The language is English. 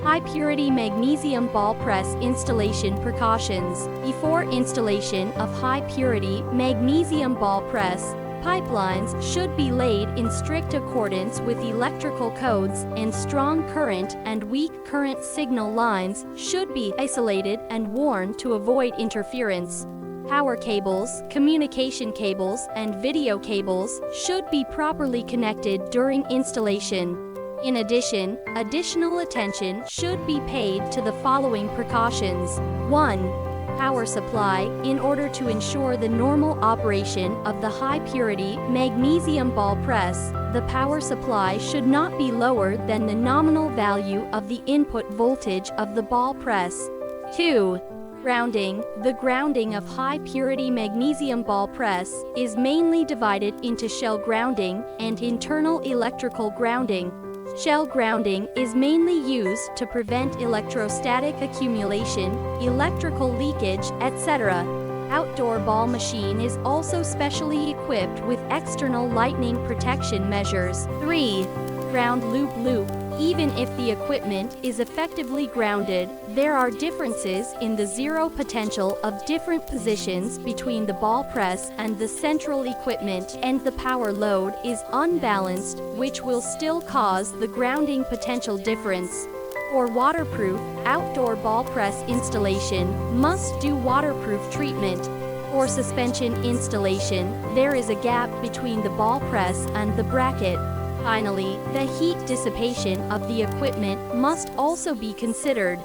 High-purity magnesium ball press installation precautions. Before installation of high-purity magnesium ball press, pipelines should be laid in strict accordance with electrical codes, and strong current and weak current signal lines should be isolated and worn to avoid interference. Power cables, communication cables, and video cables should be properly connected during installation. In addition, additional attention should be paid to the following precautions. 1. Power supply. In order to ensure the normal operation of the high-purity magnesium ball press, the power supply should not be lower than the nominal value of the input voltage of the ball press. 2. Grounding. The grounding of high-purity magnesium ball press is mainly divided into shell grounding and internal electrical grounding. Shell grounding is mainly used to prevent electrostatic accumulation, electrical leakage, etc. Outdoor ball machine is also specially equipped with external lightning protection measures. 3. Ground loop. Even if the equipment is effectively grounded, there are differences in the zero potential of different positions between the ball press and the central equipment, and the power load is unbalanced, which will still cause the grounding potential difference. For waterproof, outdoor ball press installation must do waterproof treatment. For suspension installation, there is a gap between the ball press and the bracket. Finally, the heat dissipation of the equipment must also be considered.